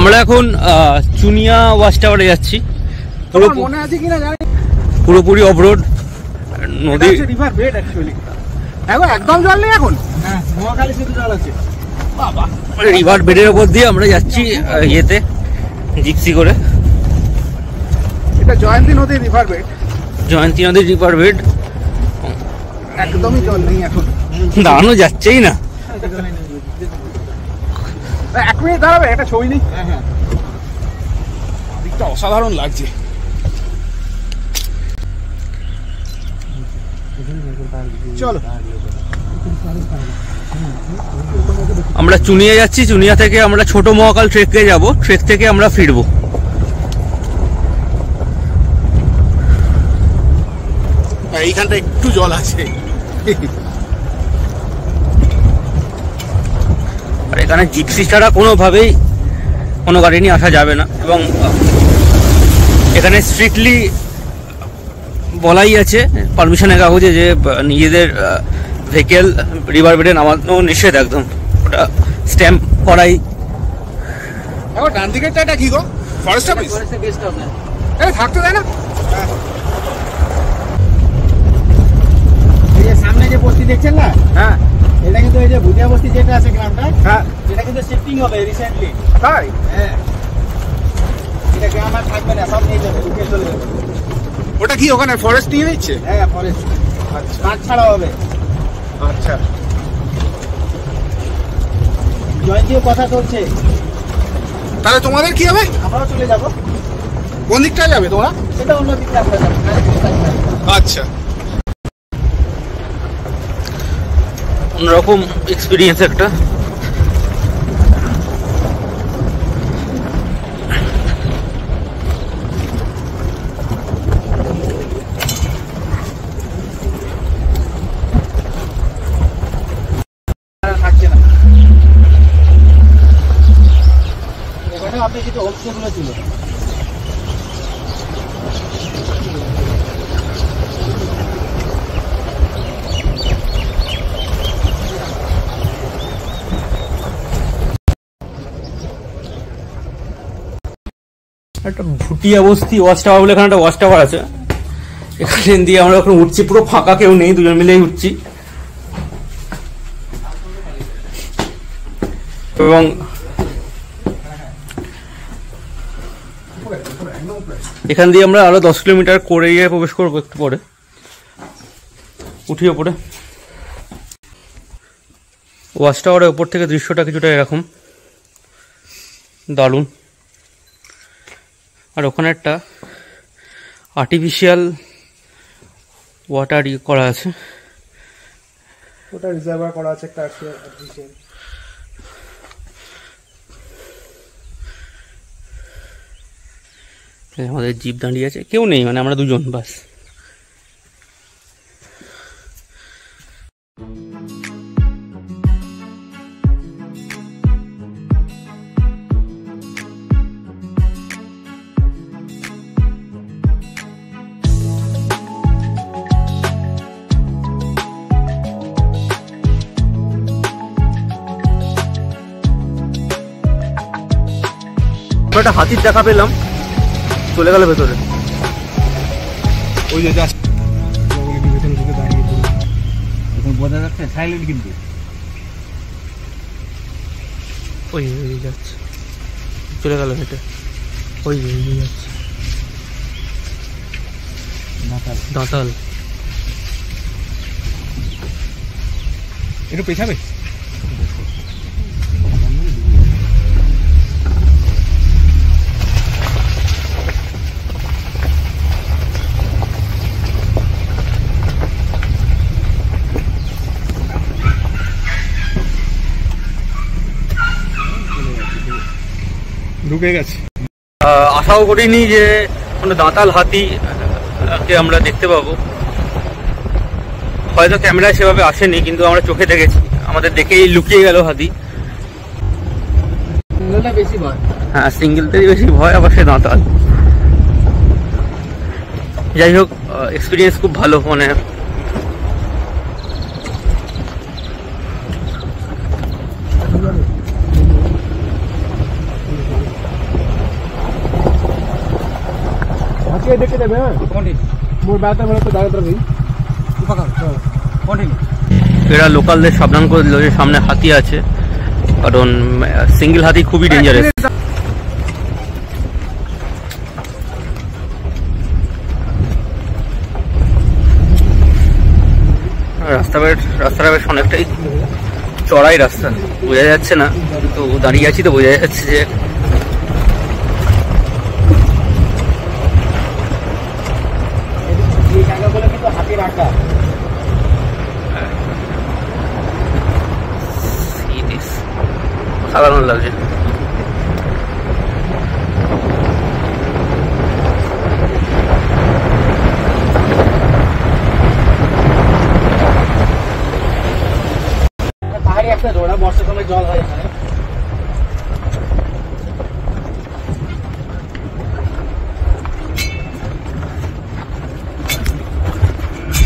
আমরা এখন চুনিয়া ওয়াচ টাওয়ারে যাচ্ছি। মনে আছে কিনা জানি, পুরোপুরি অফরোড নদী, রিভার বেড অ্যাকচুয়ালি। একদম জল নেই এখন, হ্যাঁ মহাকালী সেতু জল আছে। বাবা, রিভার বেডের উপর দিয়ে আমরা যাচ্ছি ইয়েতে, জিপসি করে। এটা জয়ন্তী নদীর রিভার বেড। জয়ন্তী নদীর রিভার বেড একদমই জল নেই এখন, দাঁড়ানো যাচ্ছেই না। 1 মিনিট দাঁড়াবে, একটা ছবি নেই। হ্যাঁ, দিকটা অসাধারণ লাগছে। চলো, আমরা চুনিয়া যাচ্ছি। চুনিয়া থেকে আমরা ছোট মহাকাল ট্রেকে যাব, ট্রেক থেকে আমরা ফিরবো। এইখানটা একটু জল আছে। আর এখানে জিপসি ছাড়া কোনোভাবেই কোনো গাড়ি নিয়ে আসা যাবে না, এবং এখানে স্ট্রিক্টলি বলাই আছে পারমিশনের কাগজে যে নিজেদের ভেহিকেল রিভার বেডে নামানো নিষেধ একদম, ওটা স্ট্যাম্প করাই। এখন ডান দিকেরটা এটা কি গো? Forest office? এই থাকতে দেয় না? এই যে সামনে যে বস্তি দেখছেন না, হ্যাঁ এটা কিন্তু এই যে ভুটিয়া বস্তি যেটা আছে গ্রামটা, হ্যাঁ এটা কিন্তু শিফটিং হবে রিসেন্টলি। তাই? হ্যাঁ, এটা গ্রাম আর থাকবে না, সব নিয়ে যাবে, উঠে চলে যাবে। ওটা কি ওখানে ফরেস্ট নিয়ে নিচ্ছে? হ্যাঁ ফরেস্ট, আচ্ছা কাঠ ছাড়া হবে। আচ্ছা, জয়ন্তীও কথা চলছে। তাহলে তোমাদের কি হবে? আমরাও চলে যাব। কোন দিকটা যাবে তোমরা? সেটা অন্য দিকটা আমরা যাব। আচ্ছা, অন্যরকম এক্সপিরিয়েন্স একটা। থাকছে না ওখানে, আপনি কিছু হোমস্টেগুলো ছিল। একটা ভুটিয়া বস্তি ওয়াচ টাওয়ার বলে এখানে একটা ওয়াচ টাওয়ার আছে, এখানে দিয়ে আমরা এখন উঠছি। পুরো ফাঁকা, কেউ নেই, দুজন মিলেই উঠছি। এবং এখান দিয়ে আমরা আরো 10 কিলোমিটার করে গিয়ে প্রবেশ করবো একটু পরে, উঠি ওপরে। ওয়াচ টাওয়ারের উপর থেকে দৃশ্যটা কিছুটা এরকম দারুণ। আর ওখানে একটা আর্টিফিশিয়াল ওয়াটার করা আছে, ওটা রিজার্ভার করা আছে একটা আর্টিফিশিয়াল। আমাদের জিপ দাঁড়িয়ে আছে, কেউ নেই, মানে আমরা দুজন বাস। একটা হাতির দেখা পেলাম, চলে গেল ভেতরে। ওই যে জাস্ট ভেতরে ঢুকে দাঁড়িয়ে এখন বোঝা যাচ্ছে সাইলেন্ট, কিন্তু ওই যাচ্ছে, চলে গেল হেঁটে। ওই যাচ্ছে দাঁতাল। একটু পেছাবে। ঢুকে গেছে। আশাও করিনি যে কোনো দাঁতাল হাতিকে আমরা দেখতে পাবো। হয়তো ক্যামেরায় সেভাবে আসেনি, কিন্তু আমরা চোখে দেখেছি, আমাদের দেখেই লুকিয়ে গেল হাতি। সিঙ্গেলটা বেশি ভয়। হ্যাঁ, সিঙ্গেলটাই বেশি ভয়, আবার সে দাঁতাল। যাই হোক, এক্সপিরিয়েন্স খুব ভালো। মানে দেখে যাবে। হ্যাঁ মোর বাতে বলে তো দাঁড়াতে রবি এরা লোকালদের সাবধান করে দিল যে সামনে হাতি আছে, কারণ সিঙ্গেল হাতি খুবই ডেঞ্জারাস। রাস্তাটা বেশ অনেকটাই চড়াই রাস্তা, বোঝা যাচ্ছে না, তো দাঁড়িয়ে আছি তো বোঝা যাচ্ছে যে সাধারণ লাগছে। পাহাড়ি একটা রোড, বর্ষার সময় জল হয় এখানে।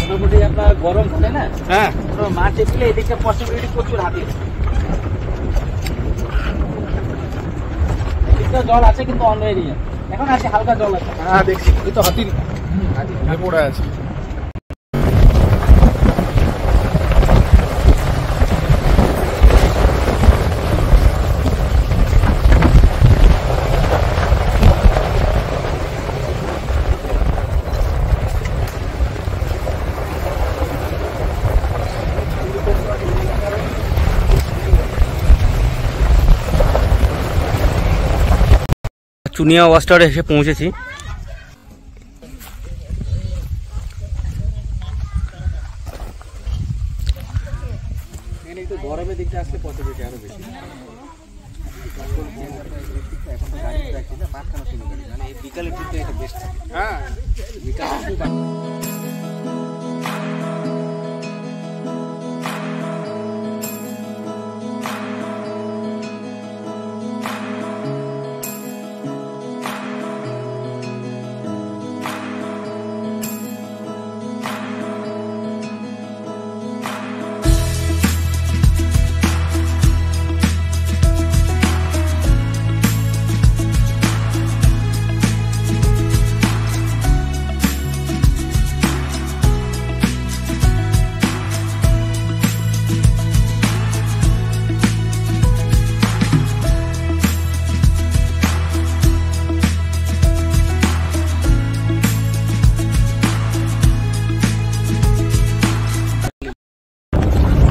মোটামুটি আপনার গরম থাকে না, হ্যাঁ মাছ এসলে এদিকে পসিবিলিটি প্রচুর হাতি। জল আছে কিন্তু অন্য এরিয়া এখন আছে, হালকা জল আছে। হ্যাঁ দেখছি, ওই তো হাতি পড়ে আছে। চুনিয়া ওয়াস্টারে এসে পৌঁছেছি। গরমের দিকটা আসলে পসিবিলিটি আরো বেশি। এখন তো গাড়ি রাখছি না, মাঝখানে শুরু করি, মানে এই বিকালের ট্রিপটা এটা বেস্ট। হ্যাঁ বিকালে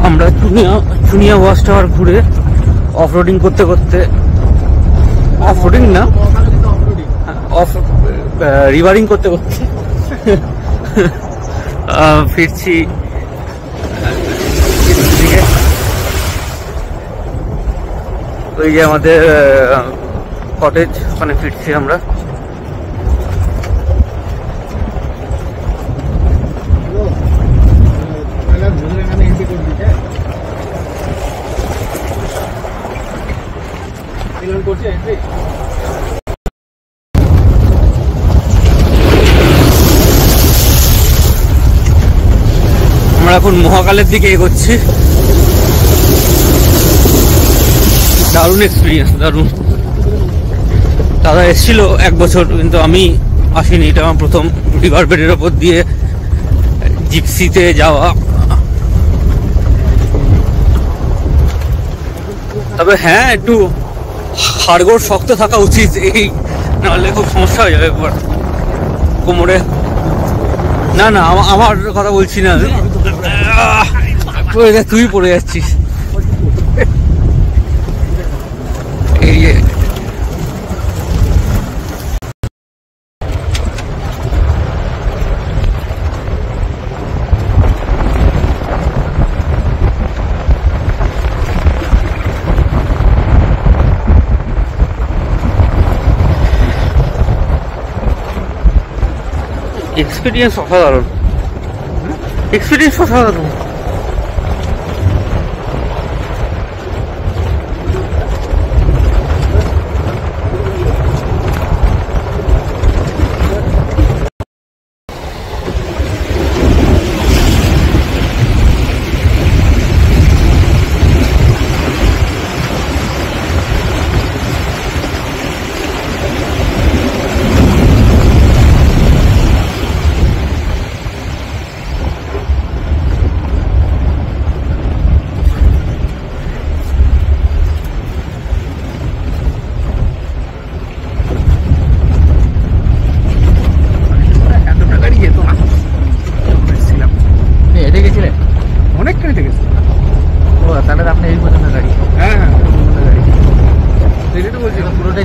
আমরা চুনিয়া ওয়াচ টাওয়ার ঘুরে অফরোডিং করতে করতে, অফরোডিং না অফ রিভারিং করতে করতে ফিরছি ওই যে আমাদের কটেজ, ওখানে ফিরছি আমরা। আমরা এখন মহাকালের দিকে এগোচ্ছি। দারুণ এক্সপিরিয়েন্স, দারুণ। দাদা এসেছিল 1 বছর, কিন্তু আমি আসিনি। এটা আমার প্রথম রিভার বেডের ওপর দিয়ে জিপসিতে যাওয়া। তবে হ্যাঁ, একটু হাড়গোড় শক্ত থাকা উচিত, এই নাহলে খুব সমস্যা হয়ে যাবে একবার কোমরে। না না, আমার কথা বলছি না, তুই পড়ে যাচ্ছিস। এই যে এক্সপিরিয়েন্স অসাধারণ, এক্সপিরিয়েন্স অসাধারণ।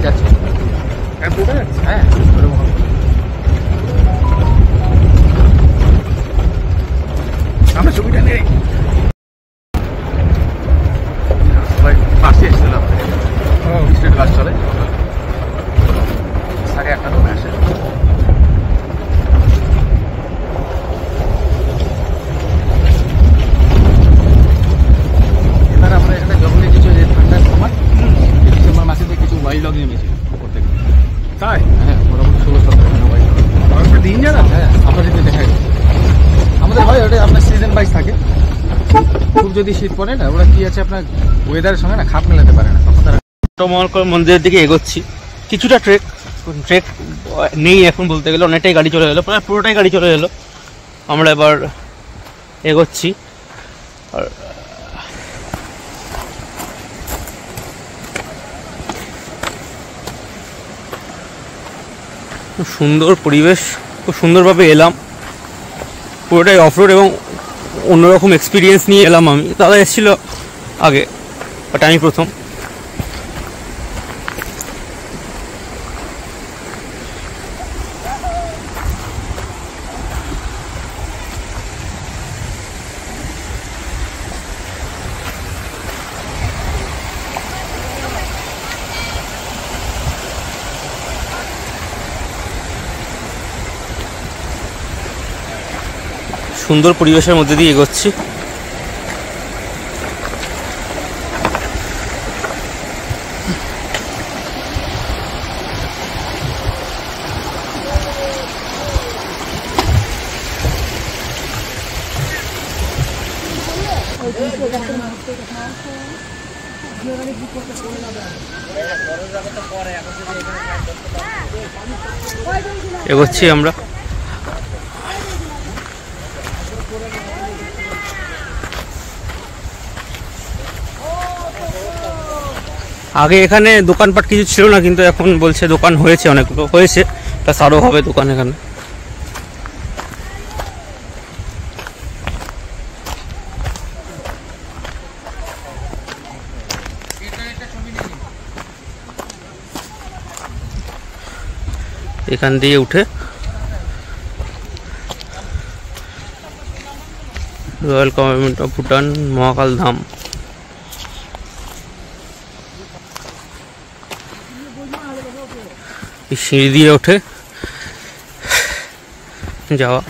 যাচ্ছে, হ্যাঁ আমরা ছবিটা নেই পাশে এসেছিলাম, স্ট্রিট ক্লাস চলে 8:30 রুমে আসে। এবার আমরা এখানে যখন কিছু যে ঠান্ডার সময় ডিসেম্বর মাসে কিছু ওয়াইল্ড ডগ নেমেছি উপর থেকে। তাই? হ্যাঁ, মোটামুটি 16-17 ওয়াইল্ড ডগ দিন যারা। হ্যাঁ, আমরা যদি দেখাই আমাদের হয় ওটা আপনার সিজন ওয়াইজ থাকে। খুব যদি শীত পড়ে না, ওরা কি আছে আপনার ওয়েদারের সঙ্গে না খাপ মেলাতে পারে না, তখন তারা মন্দিরের দিকে এগোচ্ছি। কিছুটা ট্রেক নেই এখন বলতে গেলে, অনেকটাই গাড়ি চলে গেলো, প্রায় পুরোটাই গাড়ি চলে গেলো। আমরা এবার এগোচ্ছি। আর খুব সুন্দর পরিবেশ, খুব সুন্দরভাবে এলাম। পুরোটাই অফরোড এবং অন্যরকম এক্সপিরিয়েন্স নিয়ে এলাম আমি। দাদা এসেছিল আগে, বাট আমি প্রথম। সুন্দর পরিবেশের মধ্যে দিয়ে এগোচ্ছি। এগোচ্ছি আমরা। আগে এখানে দোকানপাট কিছু ছিল না, কিন্তু এখন বলছে দোকান হয়েছে, অনেকগুলো হয়েছে, প্লাস আরও হবে দোকান এখানে। এখান দিয়ে উঠে রয়্যাল গভর্নমেন্ট অফ ভুটান মহাকাল ধাম। সিঁড়ি দিয়ে ওঠে যাওয়া।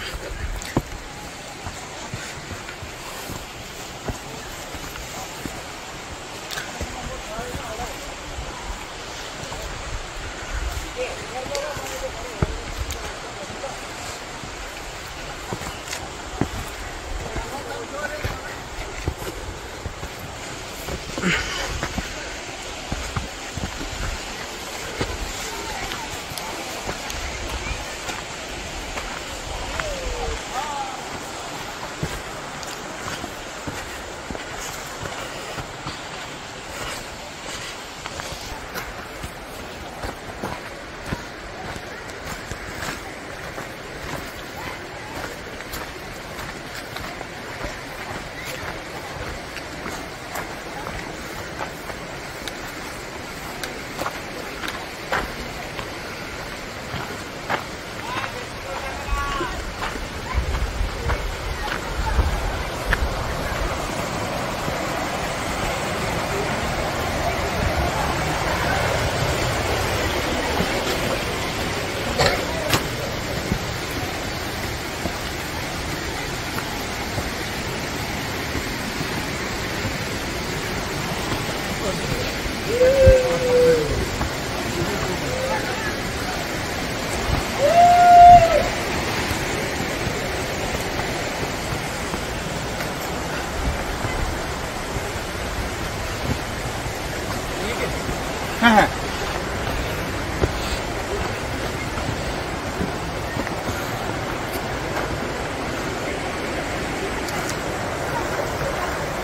হ্যাঁ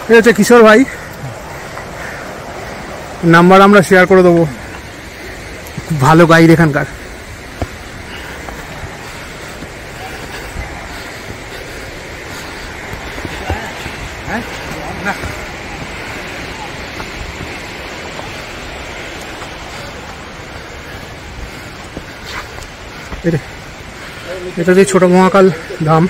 এটা হচ্ছে কিশোর ভাই, নাম্বার আমরা শেয়ার করে দেবো। খুব ভালো গাইড এখানকার। এটা যে ছোট মহাকাল ধাম।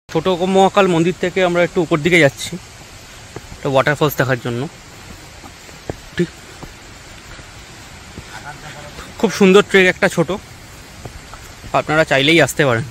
ছোট মহাকাল মন্দির থেকে আমরা একটু উপর দিকে যাচ্ছি একটা ওয়াটারফলস দেখার জন্য। ঠিক, খুব সুন্দর ট্রেক একটা ছোট, আপনারা চাইলেই আসতে পারেন।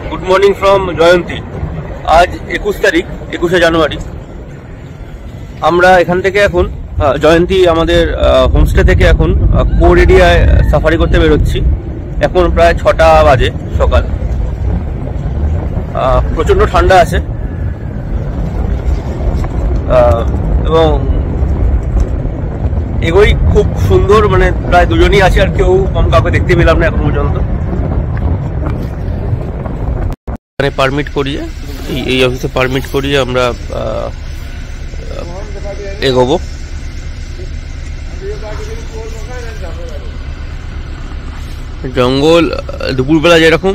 গুড মর্নিং ফ্রম জয়ন্তী। আজ 21 তারিখ, 21শে জানুয়ারি। আমরা এখান থেকে এখন জয়ন্তী আমাদের হোমস্টে থেকে এখন কোর এরিয়ায় সাফারি করতে বেরোচ্ছি। এখন প্রায় 6টা বাজে সকাল। প্রচণ্ড ঠান্ডা আছে এবং এগোই খুব সুন্দর, মানে প্রায় দুজনই আছে, আর কেউ কাউকে দেখতে পেলাম না এখন পর্যন্ত। পারমিট করিয়ে এই অফিসে পারমিট করিয়ে আমরা এগোবো। জঙ্গল দুপুরবেলা যেরকম,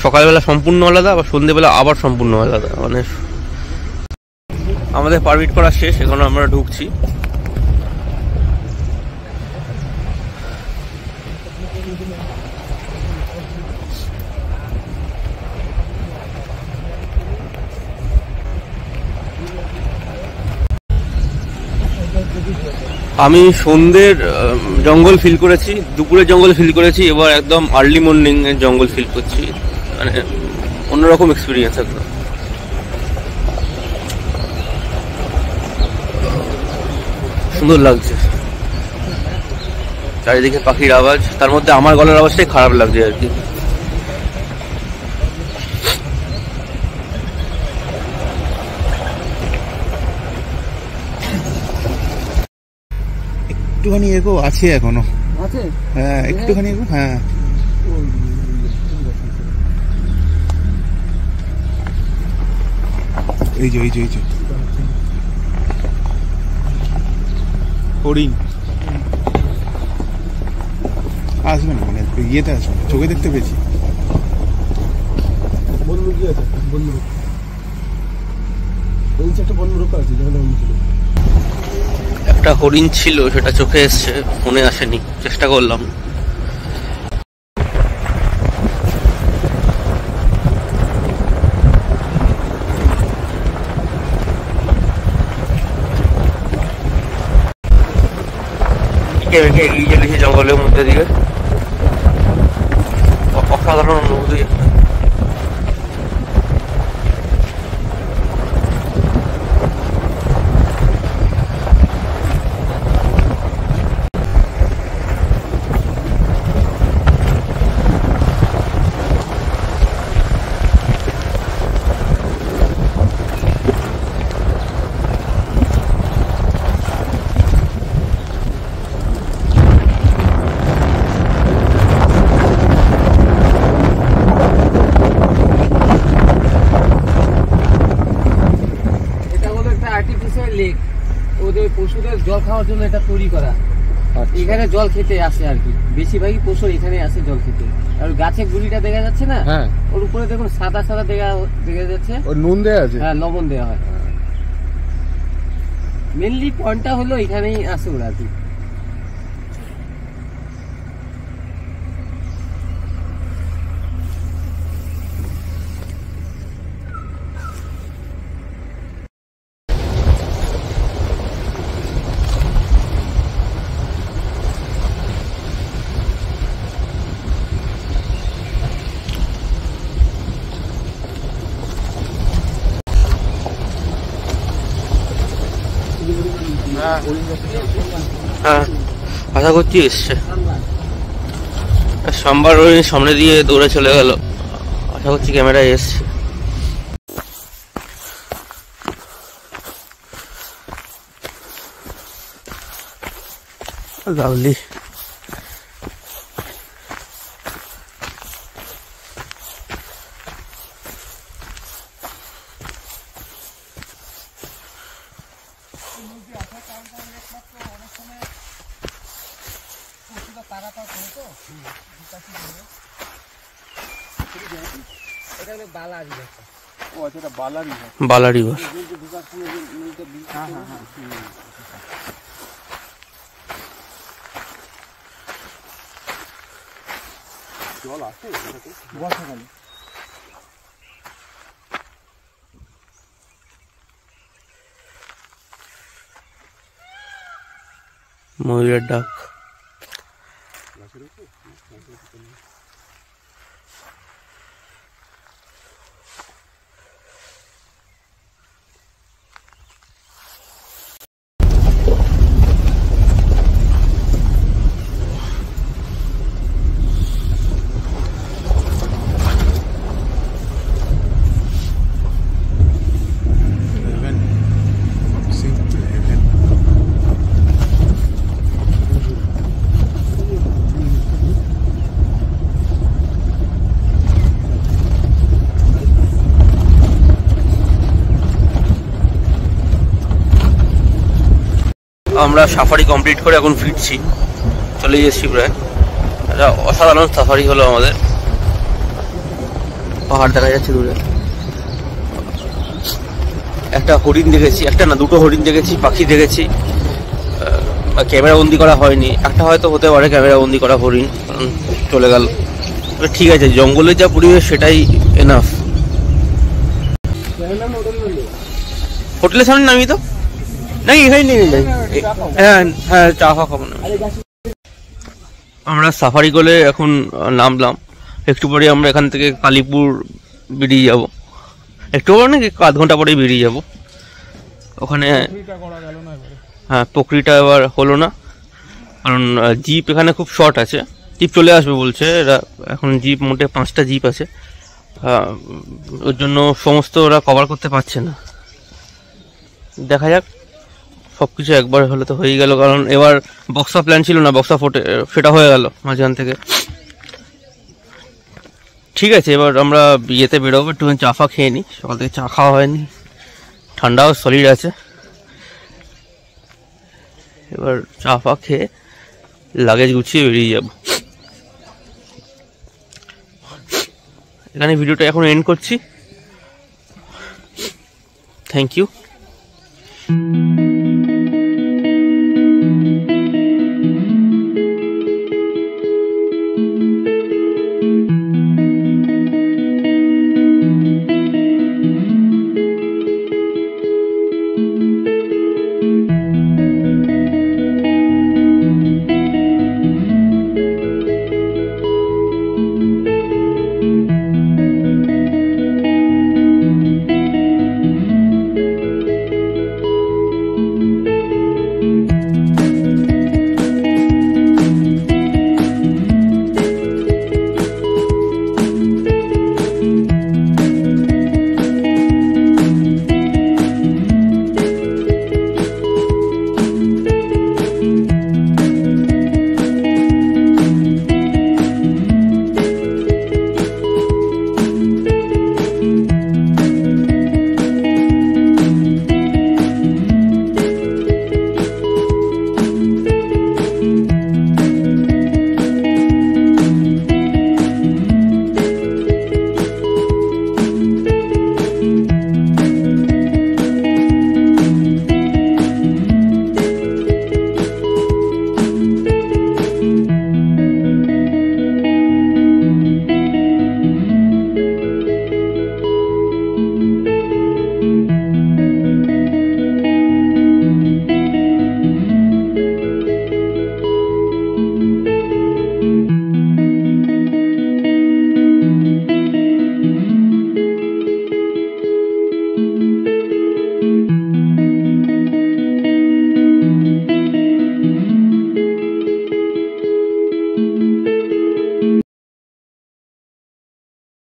সকালবেলা সম্পূর্ণ আলাদা, আবার সন্ধ্যেবেলা আবার সম্পূর্ণ আলাদা। মানে আমাদের পারমিট করা শেষ, এখন আমরা ঢুকছি। আমি সন্ধ্যের জঙ্গল ফিল করেছি, দুপুরের জঙ্গল ফিল করেছি, এবার একদম আর্লি মর্নিং এর জঙ্গল ফিল করছি। মানে অন্যরকম এক্সপিরিয়েন্স একদম। সুন্দর লাগছে, চারিদিকে পাখির আওয়াজ, তার মধ্যে আমার গলার আওয়াজটাই খারাপ লাগছে আর কি। একটুখানি এগো আছে এখনো আছে, হ্যাঁ একটুখানি এগো, হ্যাঁ এই যে হরিণ আসবে না, মানে ইয়েতে আসবে, চোখে দেখতে পেয়েছি। বনমুরগি আছে, বনমুরগ, এই যে একটা বনমুরগ আছে যেখানে একটা হরিণ ছিল, সেটা চোখে এসছে, ফোনে আসেনি, চেষ্টা করলাম। বেঁকে বেঁকে এগিয়ে চলেছে জঙ্গলের মধ্যে দিয়ে। অসাধারণ অনুভূতি। লেক, ওদের পশুদের জল খাওয়ার জন্য এটা তৈরি করা। এখানে জল খেতে আসে আর কি, বেশিরভাগই পশু এখানে আসে জল খেতে। আর গাছের গুড়িটা দেখা যাচ্ছে না, ওর উপরে দেখুন সাদা সাদা দেখা যাচ্ছে, নুন দেওয়া আছে। হ্যাঁ, লবণ দেওয়া হয়। মেনলি পয়েন্টটা হলো এখানেই আসে ওরা আর কি। হ্যাঁ, আশা করছি এসছে। সোমবার ওই সামনে দিয়ে দৌড়ে চলে গেল, আশা করছি ক্যামেরায় এসছে। লাভলি। বালা রিভার। জল আছে বর্ষাকালে। ময়ূরের ডাক। আমরা সাফারি কমপ্লিট করে এখন ফিরছি, চলে এসেছি প্রায়। একটা অসাধারণ সাফারি হলো আমাদের। পাহাড় দেখা যাচ্ছে দূরে, একটা হরিণ দেখেছি, একটা না দুটো হরিণ দেখেছি, পাখি দেখেছি। ক্যামেরা বন্দি করা হয়নি, একটা হয়তো হতে পারে ক্যামেরা বন্দি করা হরিণ, কারণ চলে গেল। ঠিক আছে, জঙ্গলের যা পরিবেশ সেটাই এনাফ। হোটেলের সামনে নামি তো নাকি এখানে নিয়ে যাই। হ্যাঁ হ্যাঁ, চা খাবো না। আমরা সাফারি করে এখন নামলাম। একটু পরে আমরা এখান থেকে কালীপুর বেরিয়ে যাব। একটু পরে নাকি আধ ঘন্টা পরেই বেরিয়ে যাব। ওখানে হ্যাঁ, প্রক্রিয়াটা এবার হলো না, কারণ জিপ এখানে খুব শর্ট আছে। জিপ চলে আসবে বলছে এরা, এখন জিপ মোটে 5টা জিপ আছে, ওর জন্য সমস্ত ওরা কভার করতে পারছে না। দেখা যাক, সব কিছু একবার হলে তো হয়ে গেল, কারণ এবার বক্সা প্ল্যান ছিল না, বক্সা সেটা হয়ে গেল মাঝখান থেকে। ঠিক আছে, এবার আমরা ইয়েতে বেরোবো, একটু চা ফা খেয়ে নিই। সকাল থেকে চা খাওয়া হয়নি, ঠান্ডাও সলিড আছে। এবার চা ফা খেয়ে লাগেজ গুছিয়ে বেরিয়ে যাব। এখানে ভিডিওটা এখন এন্ড করছি। Thank you.